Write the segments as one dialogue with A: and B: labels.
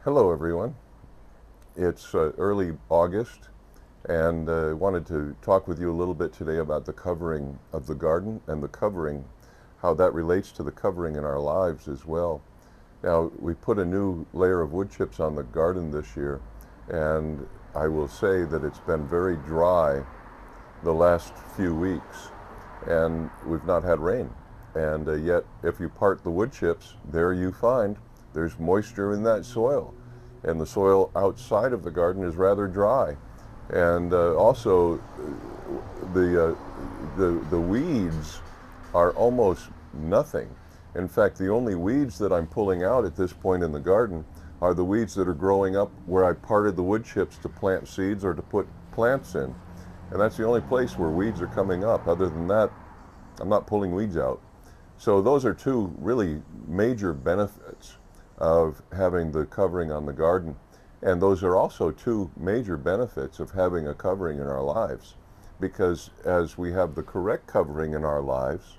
A: Hello, everyone. It's early August, and I wanted to talk with you a little bit today about the covering of the garden and the covering, how that relates to the covering in our lives as well. Now, we put a new layer of wood chips on the garden this year, and I will say that it's been very dry the last few weeks, and we've not had rain. And yet, if you part the wood chips, there you find there's moisture in that soil. And the soil outside of the garden is rather dry. And also, the, uh, the weeds are almost nothing. In fact, the only weeds that I'm pulling out at this point in the garden are the weeds that are growing up where I parted the wood chips to plant seeds or to put plants in. And that's the only place where weeds are coming up. Other than that, I'm not pulling weeds out. So those are two really major benefits of having the covering on the garden. And those are also two major benefits of having a covering in our lives. Because as we have the correct covering in our lives,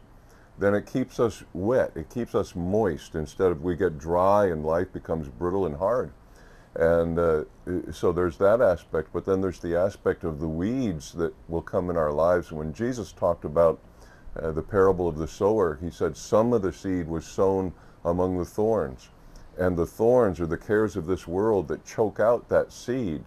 A: then it keeps us wet, it keeps us moist instead of we get dry and life becomes brittle and hard. And so there's that aspect, but then there's the aspect of the weeds that will come in our lives. When Jesus talked about the parable of the sower, he said some of the seed was sown among the thorns. And the thorns are the cares of this world that choke out that seed.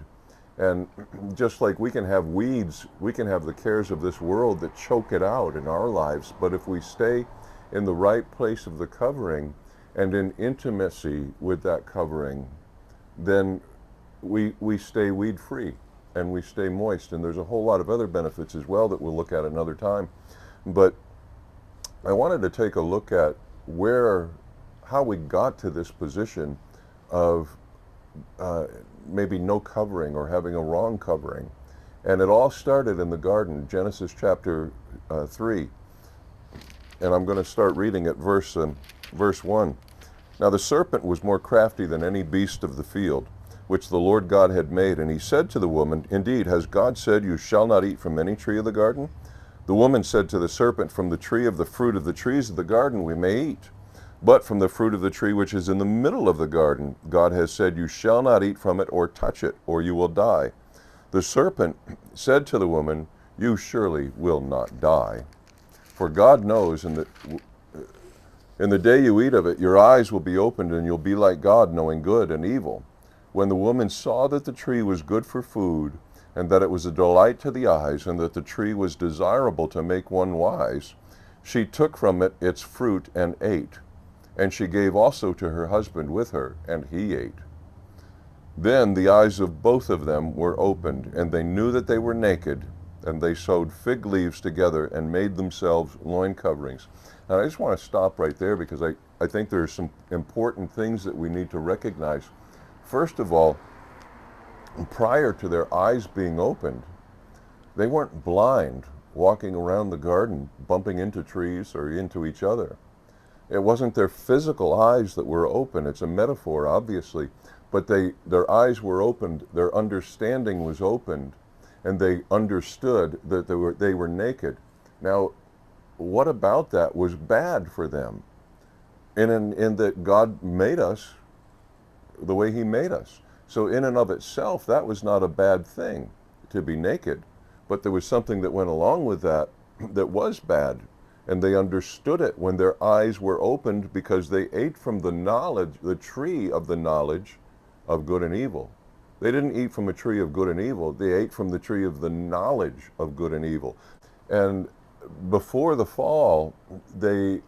A: And just like we can have weeds, we can have the cares of this world that choke it out in our lives. But if we stay in the right place of the covering and in intimacy with that covering, then we stay weed free and we stay moist. And there's a whole lot of other benefits as well that we'll look at another time. But I wanted to take a look at how we got to this position of maybe no covering or having a wrong covering. And it all started in the garden, Genesis chapter 3. And I'm going to start reading at verse 1. Now the serpent was more crafty than any beast of the field, which the Lord God had made. And he said to the woman, Indeed, has God said, You shall not eat from any tree of the garden? The woman said to the serpent, From the tree of the fruit of the trees of the garden we may eat. But from the fruit of the tree which is in the middle of the garden, God has said, You shall not eat from it or touch it, or you will die. The serpent said to the woman, You surely will not die. For God knows in the day you eat of it, your eyes will be opened, and you'll be like God, knowing good and evil. When the woman saw that the tree was good for food, and that it was a delight to the eyes, and that the tree was desirable to make one wise, she took from it its fruit and ate. And she gave also to her husband with her, and he ate. Then the eyes of both of them were opened, and they knew that they were naked, and they sewed fig leaves together and made themselves loin coverings. And I just want to stop right there because I think there's some important things that we need to recognize. First of all, prior to their eyes being opened, they weren't blind, walking around the garden, bumping into trees or into each other. It wasn't their physical eyes that were open. It's a metaphor, obviously, but their eyes were opened, their understanding was opened, and they understood that they were naked. Now, what about that was bad for them? In that God made us the way he made us. So in and of itself, that was not a bad thing to be naked, but there was something that went along with that that was bad. And they understood it when their eyes were opened because they ate from the tree of the knowledge of good and evil. They didn't eat from a tree of good and evil. They ate from the tree of the knowledge of good and evil. And before the fall, they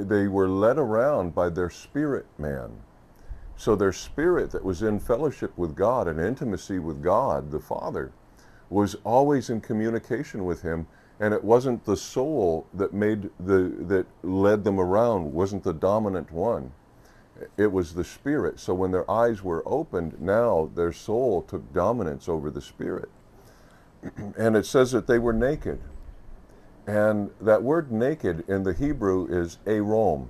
A: were led around by their spirit man. So their spirit that was in fellowship with God and intimacy with God, the Father, was always in communication with him. And it wasn't the soul that led them around, wasn't the dominant one. It was the spirit. So when their eyes were opened, now their soul took dominance over the spirit. And it says that they were naked. And that word naked in the Hebrew is arom.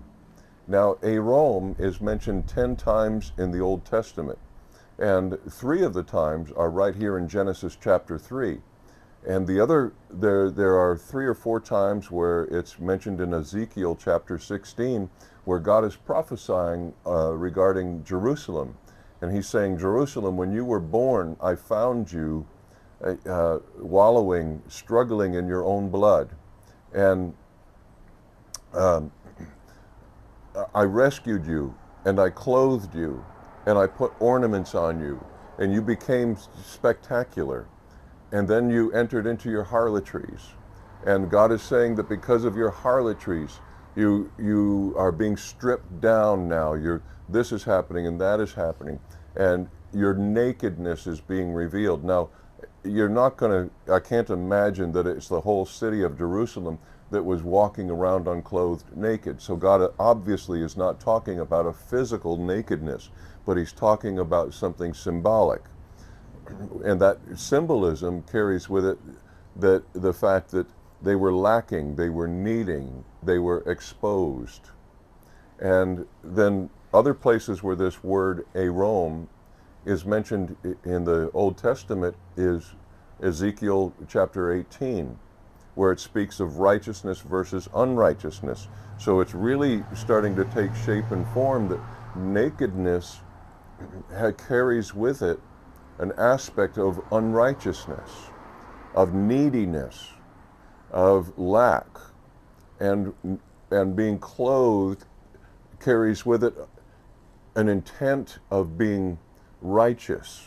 A: Now arom is mentioned 10 times in the Old Testament. And 3 of the times are right here in Genesis chapter 3. And the other, there are 3 or 4 times where it's mentioned in Ezekiel chapter 16, where God is prophesying regarding Jerusalem. And he's saying, Jerusalem, when you were born, I found you wallowing, struggling in your own blood. And um, I rescued you, and I clothed you, and I put ornaments on you, and you became spectacular. And then you entered into your harlotries. And God is saying that because of your harlotries, you are being stripped down now. This is happening and that is happening. And your nakedness is being revealed. Now, you're not going to, I can't imagine that it's the whole city of Jerusalem that was walking around unclothed naked. So God obviously is not talking about a physical nakedness, but he's talking about something symbolic. And that symbolism carries with it that the fact that they were lacking, they were needing, they were exposed. And then other places where this word arome is mentioned in the Old Testament is Ezekiel chapter 18, where it speaks of righteousness versus unrighteousness. So it's really starting to take shape and form that nakedness carries with it an aspect of unrighteousness, of neediness, of lack, and being clothed carries with it an intent of being righteous.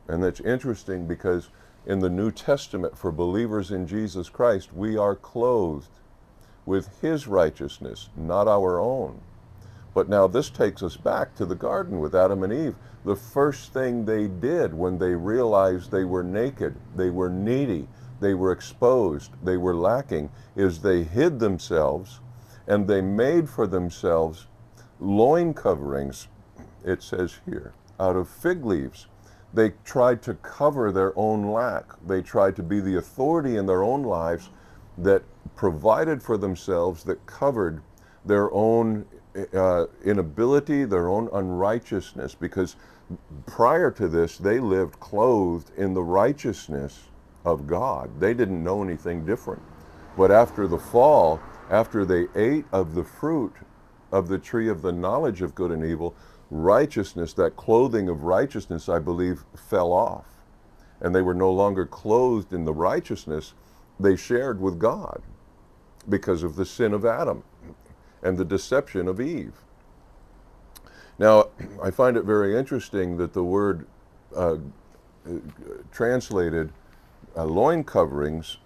A: And that's interesting because in the New Testament, for believers in Jesus Christ, we are clothed with his righteousness, not our own. But now this takes us back to the garden with Adam and Eve. The first thing they did when they realized they were naked, they were needy, they were exposed, they were lacking, is they hid themselves and they made for themselves loin coverings, it says here, out of fig leaves. They tried to cover their own lack. They tried to be the authority in their own lives that provided for themselves, that covered their own inability, their own unrighteousness, because prior to this, they lived clothed in the righteousness of God. They didn't know anything different. But after the fall, after they ate of the fruit of the tree of the knowledge of good and evil, righteousness, that clothing of righteousness, I believe, fell off. And they were no longer clothed in the righteousness they shared with God because of the sin of Adam and the deception of Eve. Now, I find it very interesting that the word translated loin coverings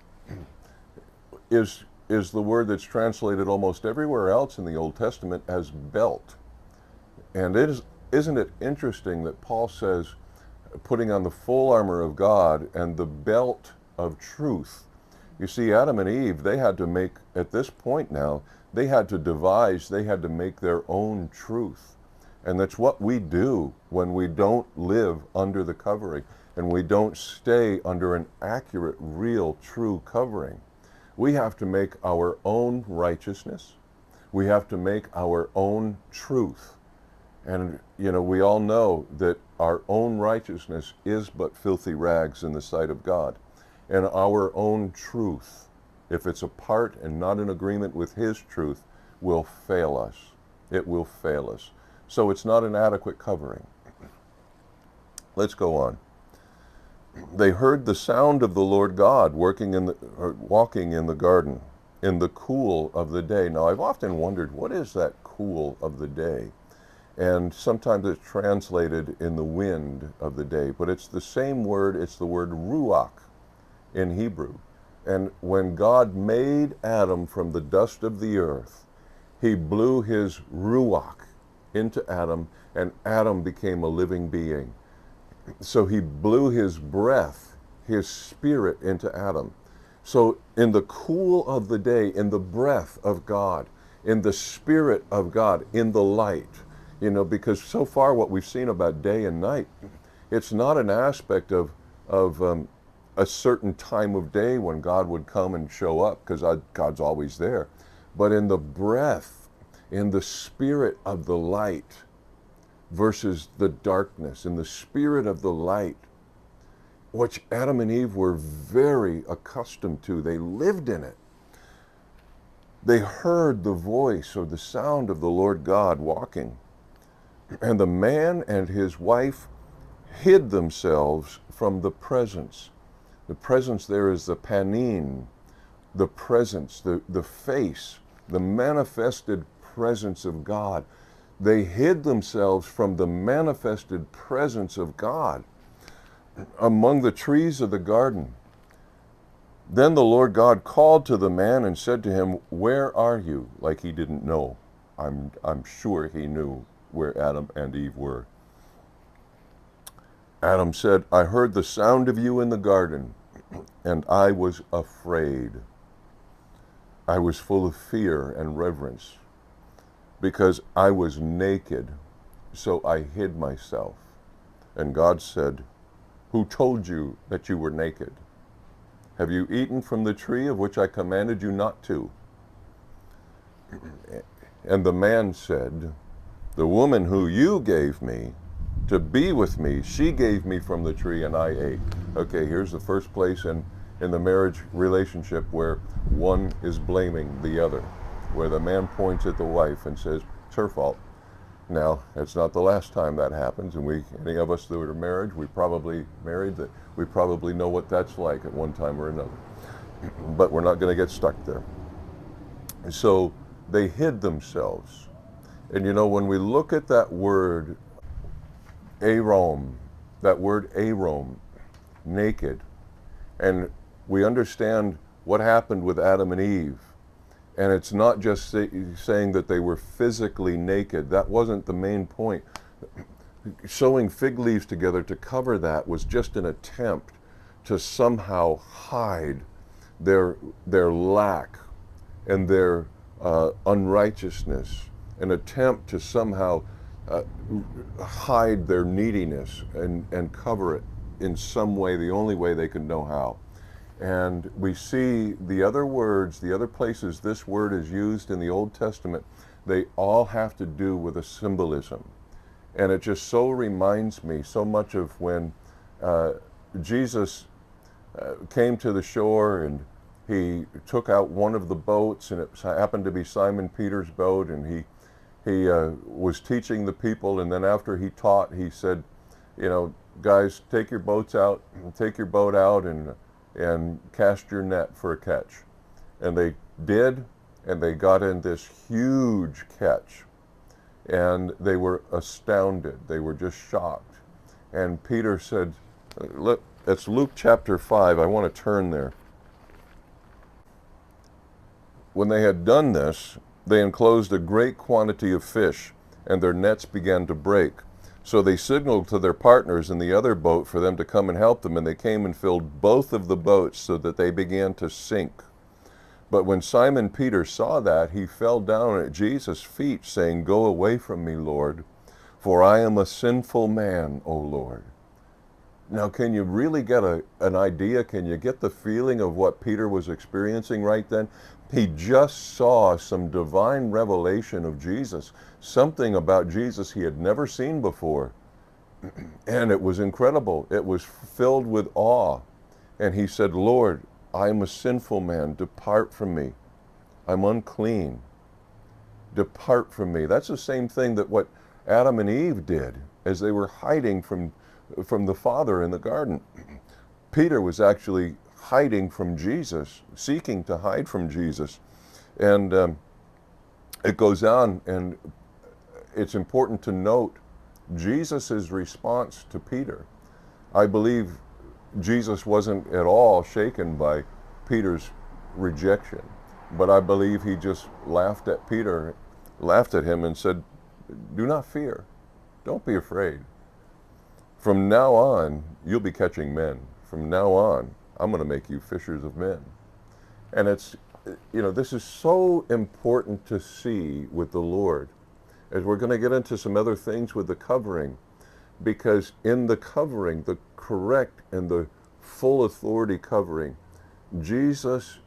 A: is the word that's translated almost everywhere else in the Old Testament as belt. And isn't it interesting that Paul says putting on the full armor of God and the belt of truth. You see, Adam and Eve, they had to make, at this point now, they had to make their own truth. And that's what we do when we don't live under the covering and we don't stay under an accurate, real, true covering. We have to make our own righteousness. We have to make our own truth. And, you know, we all know that our own righteousness is but filthy rags in the sight of God. And our own truth, if it's apart and not in agreement with his truth, will fail us. It will fail us. So it's not an adequate covering. Let's go on. They heard the sound of the Lord God walking in the garden in the cool of the day. Now, I've often wondered, what is that cool of the day? And sometimes it's translated in the wind of the day, but it's the same word, it's the word ruach in Hebrew. And when God made Adam from the dust of the earth, he blew his ruach into Adam, and Adam became a living being. So he blew his breath, his spirit into Adam. So in the cool of the day, in the breath of God, in the spirit of God, in the light, you know, because so far what we've seen about day and night, it's not an aspect of a certain time of day when God would come and show up, because God's always there. But in the breath, in the spirit of the light versus the darkness, in the spirit of the light, which Adam and Eve were very accustomed to. They lived in it. They heard the voice or the sound of the Lord God walking. And the man and his wife hid themselves from the presence. The presence there is the panin, the presence, the face, the manifested presence of God. They hid themselves from the manifested presence of God among the trees of the garden. Then the Lord God called to the man and said to him, "Where are you?" Like he didn't know. I'm sure he knew where Adam and Eve were. Adam said, "I heard the sound of you in the garden, and I was afraid. I was full of fear and reverence, because I was naked, so I hid myself." And God said, "Who told you that you were naked? Have you eaten from the tree of which I commanded you not to?" And the man said, "The woman who you gave me to be with me, she gave me from the tree and I ate." Okay, here's the first place in the marriage relationship where one is blaming the other, where the man points at the wife and says, "It's her fault." Now, it's not the last time that happens, and any of us that are married, we probably know what that's like at one time or another. But we're not going to get stuck there. So they hid themselves. And you know, when we look at that word, arom, naked, and we understand what happened with Adam and Eve, and it's not just saying that they were physically naked. That wasn't the main point. Sewing fig leaves together to cover that was just an attempt to somehow hide their lack and their unrighteousness, an attempt to somehow hide their neediness and cover it in some way, the only way they could know how. And we see the other words, the other places this word is used in the Old Testament, they all have to do with a symbolism. And it just so reminds me so much of when Jesus came to the shore and he took out one of the boats, and it happened to be Simon Peter's boat, and he was teaching the people, and then after he taught, he said, you know, "Guys, take your boat out and cast your net for a catch." And they did, and they got in this huge catch. And they were astounded. They were just shocked. And Peter said, look, it's Luke chapter 5. I want to turn there. When they had done this, they enclosed a great quantity of fish, and their nets began to break. So they signaled to their partners in the other boat for them to come and help them, and they came and filled both of the boats so that they began to sink. But when Simon Peter saw that, he fell down at Jesus' feet, saying, "Go away from me, Lord, for I am a sinful man, O Lord." Now, can you really get an idea? Can you get the feeling of what Peter was experiencing right then? He just saw some divine revelation of Jesus, something about Jesus he had never seen before. And it was incredible. It was filled with awe. And he said, "Lord, I am a sinful man. Depart from me. I'm unclean. Depart from me." That's the same thing that what Adam and Eve did as they were hiding from the Father in the garden. Peter was actually hiding from Jesus, seeking to hide from Jesus. And it goes on, and it's important to note Jesus' response to Peter. I believe Jesus wasn't at all shaken by Peter's rejection, but I believe he just laughed at him and said, "Do not fear. Don't be afraid. From now on, you'll be catching men. From now on, I'm going to make you fishers of men." And it's, you know, this is so important to see with the Lord, as we're going to get into some other things with the covering, because in the covering, the correct and the full authority covering, Jesus,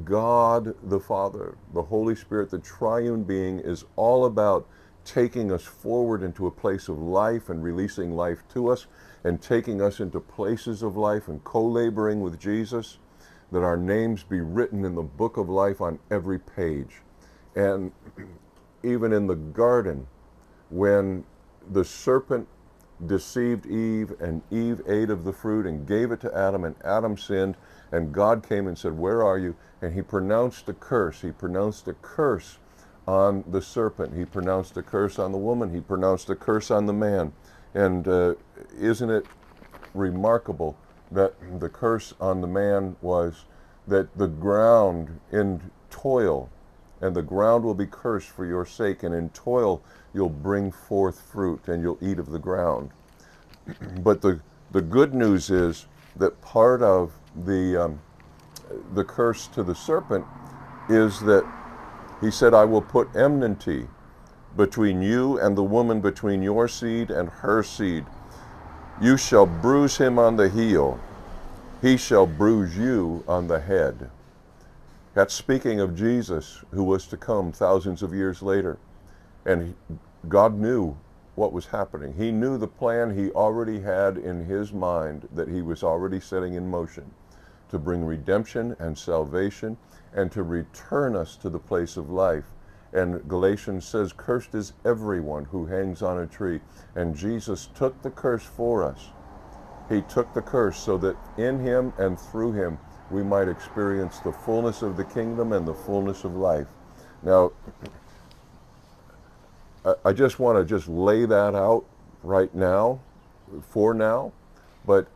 A: God the Father, the Holy Spirit, the triune being, is all about taking us forward into a place of life and releasing life to us and taking us into places of life and co-laboring with Jesus, that our names be written in the book of life on every page. And even in the garden, when the serpent deceived Eve, and Eve ate of the fruit and gave it to Adam, and Adam sinned, and God came and said, "Where are you?" And he pronounced a curse. He pronounced a curse on the serpent. He pronounced a curse on the woman. He pronounced a curse on the man. And isn't it remarkable that the curse on the man was that the ground in toil, and the ground will be cursed for your sake, and in toil you'll bring forth fruit, and you'll eat of the ground. But the good news is that part of the curse to the serpent is that he said, "I will put enmity between you and the woman, between your seed and her seed. You shall bruise him on the heel. He shall bruise you on the head." That's speaking of Jesus, who was to come thousands of years later. And God knew what was happening. He knew the plan he already had in his mind that he was already setting in motion to bring redemption and salvation and to return us to the place of life. And Galatians says, "Cursed is everyone who hangs on a tree." And Jesus took the curse for us. He took the curse so that in him and through him we might experience the fullness of the kingdom and the fullness of life. Now, I just want to lay that out right now, for now, but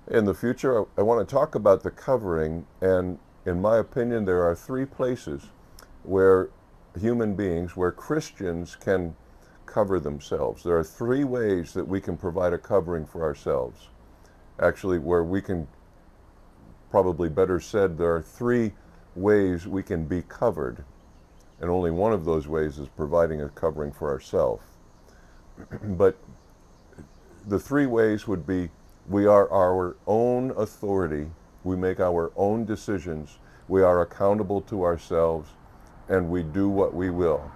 A: in the future I want to talk about the covering, and in my opinion there are three places where human beings, where Christians can cover themselves. There are three ways that we can provide a covering for ourselves. Actually, where we can, probably better said, there are three ways we can be covered. And only one of those ways is providing a covering for ourselves. But the three ways would be, we are our own authority, we make our own decisions, we are accountable to ourselves, and we do what we will.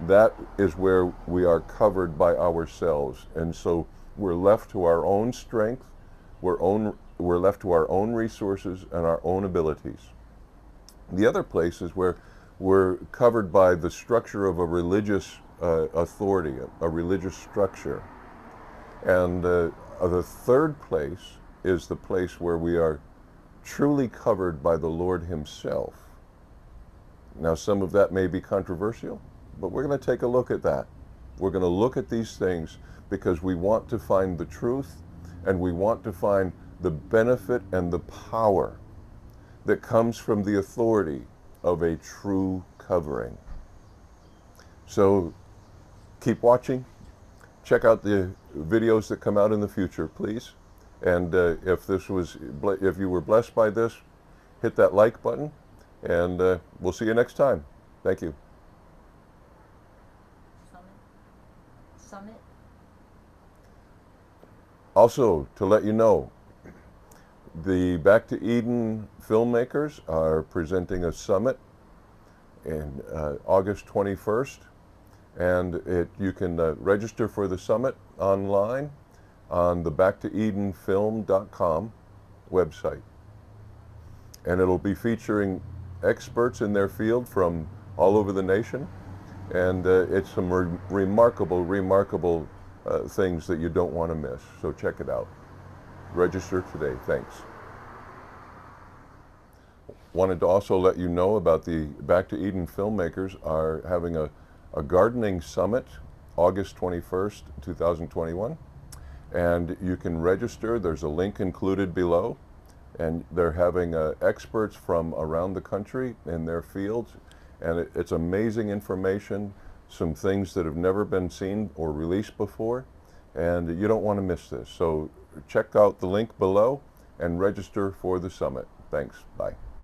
A: That is where we are covered by ourselves. And so we're left to our own strength, we're left to our own resources and our own abilities. The other place is where we're covered by the structure of a religious authority, a religious structure. And the third place is the place where we are truly covered by the Lord himself. Now, some of that may be controversial, but we're going to take a look at that. We're going to look at these things because we want to find the truth, and we want to find the benefit and the power that comes from the authority of a true covering. So keep watching. Check out the videos that come out in the future, please. And if you were blessed by this, hit that like button, and we'll see you next time. Thank you. Summit. Also, to let you know, the Back to Eden filmmakers are presenting a summit in August 21st, and you can register for the summit online on the backtoedenfilm.com website. And it'll be featuring experts in their field from all over the nation, and it's some remarkable things that you don't want to miss. So check it out. Register today. Thanks. Wanted to also let you know about the Back to Eden filmmakers are having a gardening summit August 21st, 2021. And you can register. There's a link included below. And they're having experts from around the country in their fields. And it's amazing information, some things that have never been seen or released before. And you don't want to miss this. So check out the link below and register for the summit. Thanks. Bye.